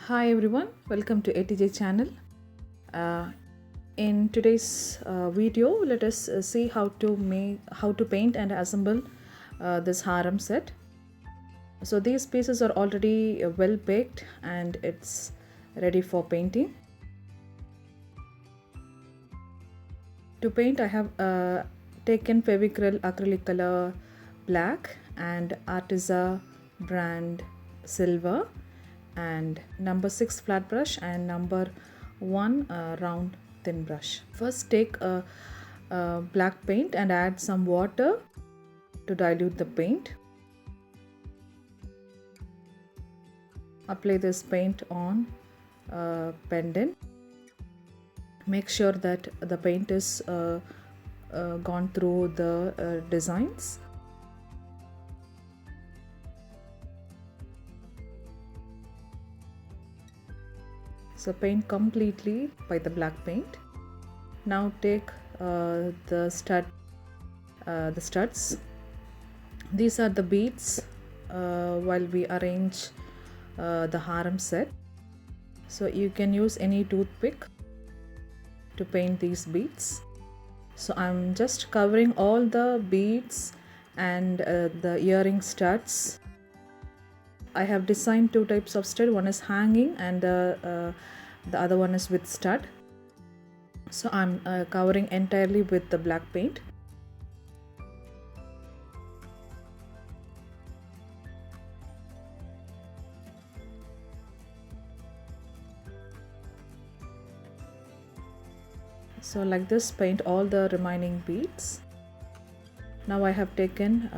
Hi everyone, welcome to ATJ channel. Uh, in today's video, let us see how to paint and assemble this harem set. So these pieces are already well baked and it's ready for painting. To paint, I have taken Fevicryl acrylic color black and Arteza brand silver and number 6 flat brush and number 1 round thin brush. First take a black paint and add some water to dilute the paint. Apply this paint on pendant. Make sure that the paint is gone through the designs. So paint completely by the black paint. Now take the studs. These are the beads while we arrange the harem set. So you can use any toothpick to paint these beads. So I'm just covering all the beads and the earring studs. I have designed two types of stud. One is hanging and the other one is with stud. So I'm covering entirely with the black paint. So like this, paint all the remaining beads. Now I have taken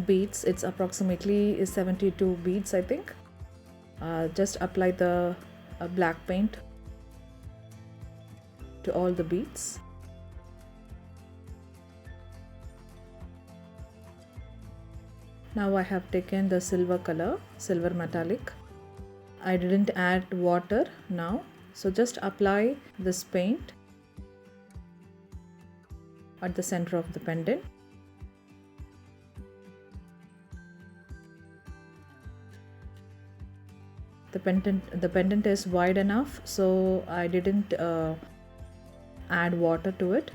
beads. It's approximately 72 beads, I think. Just apply the black paint to all the beads. Now I have taken the silver color, silver metallic. I didn't add water now, so just apply this paint at the center of the pendant. The pendant is wide enough, so I didn't add water to it.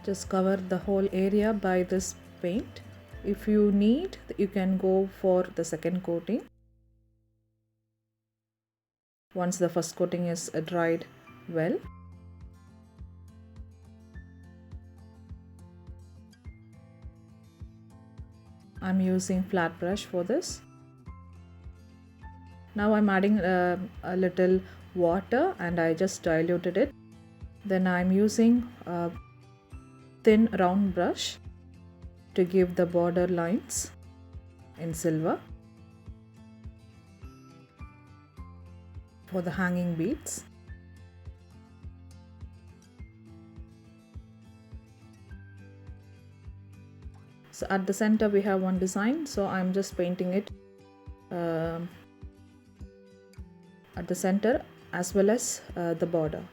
Just cover the whole area by this paint. If you need, you can go for the second coating once the first coating is dried well. I'm using flat brush for this. Now I'm adding a little water and I just diluted it. Then I'm using a thin round brush to give the border lines in silver for the hanging beads. So at the center we have one design, so I'm just painting it at the center as well as the border.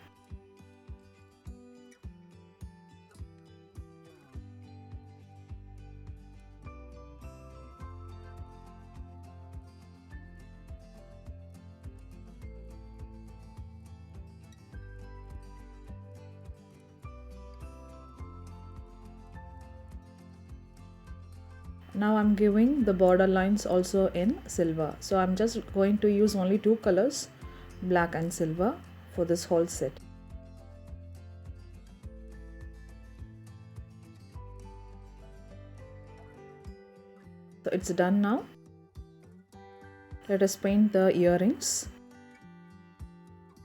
Now I'm giving the border lines also in silver. So I'm just going to use only two colors, black and silver, for this whole set. So it's done now. Let us paint the earrings.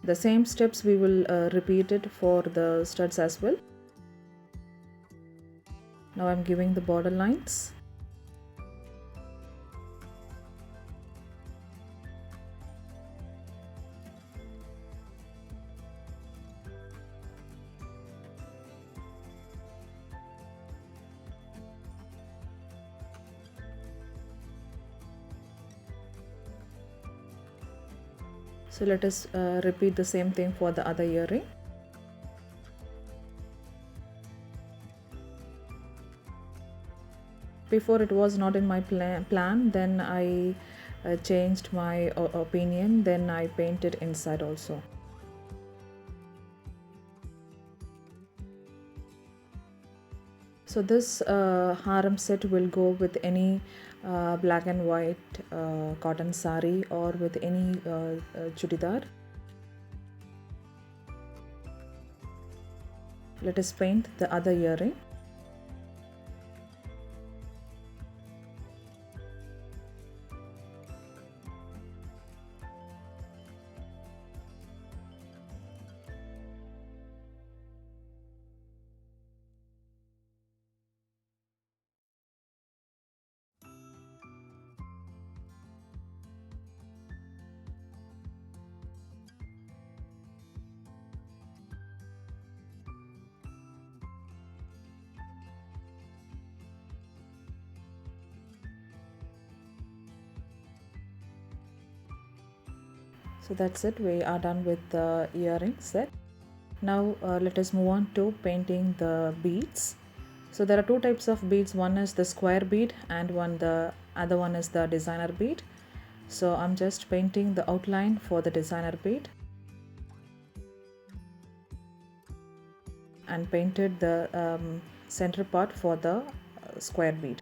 The same steps we will repeat it for the studs as well. Now I'm giving the border lines. So let us repeat the same thing for the other earring. Before it was not in my plan, then I changed my opinion, then I painted inside also. So this harem set will go with any black and white cotton sari or with any chudidar. Let us paint the other earring. So that's it, we are done with the earring set. Now let us move on to painting the beads. So there are two types of beads, one is the square bead and the other one is the designer bead. So I'm just painting the outline for the designer bead and painted the center part for the square bead.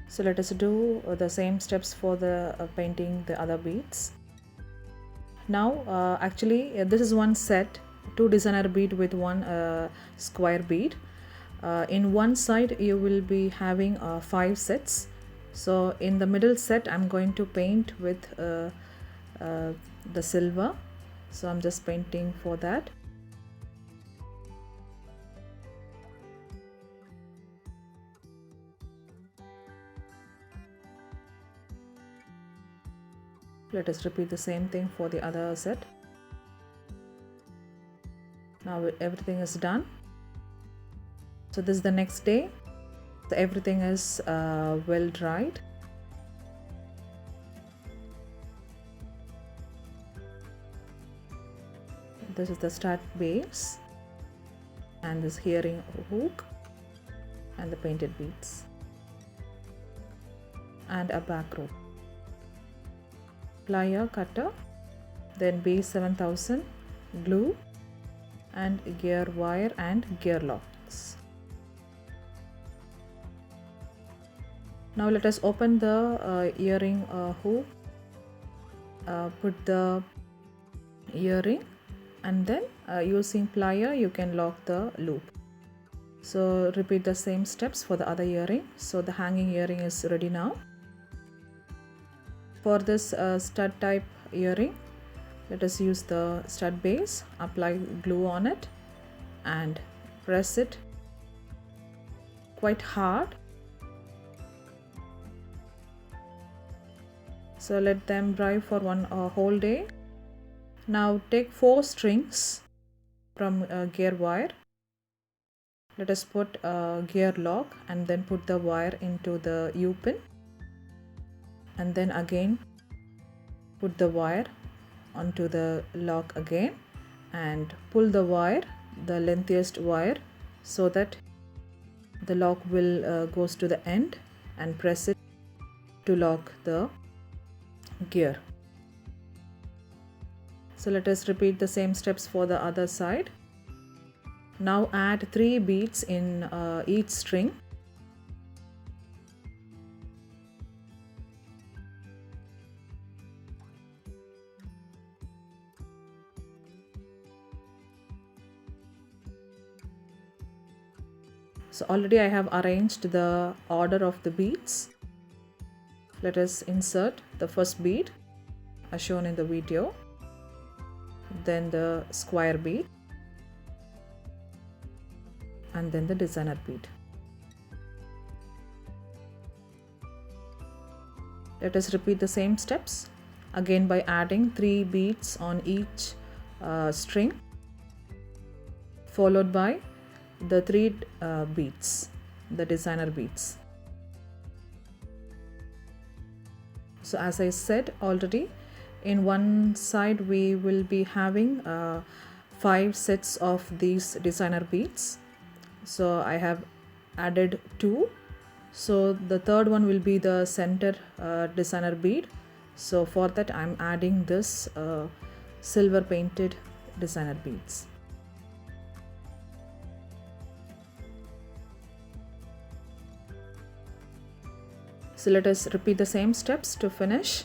So let us do the same steps for the painting the other beads. Now actually this is one set, two designer bead with one square bead. In one side you will be having 5 sets. So in the middle set I'm going to paint with the silver. So I'm just painting for that. Let us repeat the same thing for the other set. Now everything is done. So this is the next day. So everything is well dried. This is the stud base and this hearing hook and the painted beads and a back rope. Plier cutter, then B7000 glue and gear wire and gear locks. Now let us open the earring hook, put the earring and then using plier you can lock the loop. So repeat the same steps for the other earring. So the hanging earring is ready now. For this stud type earring, let us use the stud base, apply glue on it and press it quite hard. So let them dry for one whole day. Now take 4 strings from gear wire. Let us put a gear lock and then put the wire into the U-pin. And then again put the wire onto the lock again and pull the wire, the lengthiest wire, so that the lock will goes to the end and press it to lock the gear. So let us repeat the same steps for the other side. Now add 3 beads in each string. So already I have arranged the order of the beads. Let us insert the first bead as shown in the video, then the square bead and then the designer bead. Let us repeat the same steps again by adding 3 beads on each string, followed by the 3 beads, the designer beads. So as I said already, in one side we will be having 5 sets of these designer beads. So I have added 2. So the third one will be the center designer bead. So for that I'm adding this silver painted designer beads. So let us repeat the same steps to finish.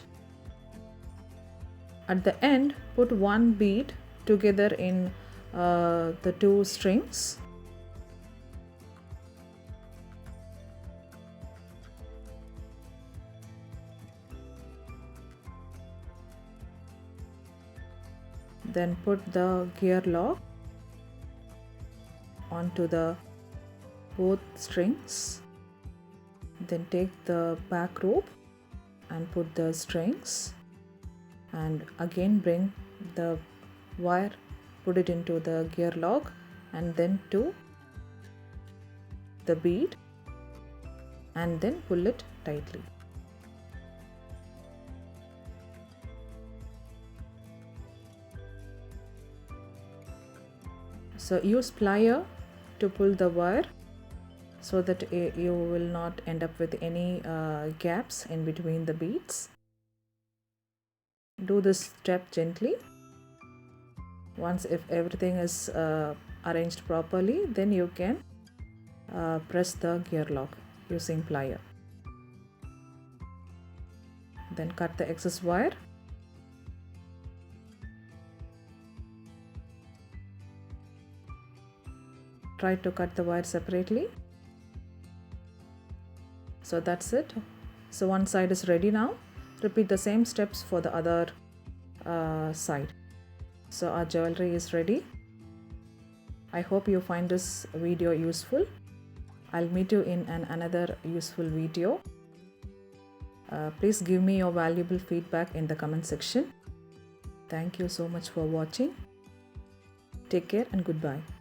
At the end, put one bead together in the 2 strings. Then put the gear lock onto the both strings. Then take the back rope and put the strings, and again bring the wire, put it into the gear lock, and then to the bead, and then pull it tightly. So use plier to pull the wire so that you will not end up with any gaps in between the beads. Do this step gently. Once if everything is arranged properly, then you can press the gear lock using plier. Then cut the excess wire. Try to cut the wire separately. So that's it. So one side is ready now. Repeat the same steps for the other side. So our jewelry is ready. I hope you find this video useful. I'll meet you in another useful video. Please give me your valuable feedback in the comment section. Thank you so much for watching. Take care and goodbye.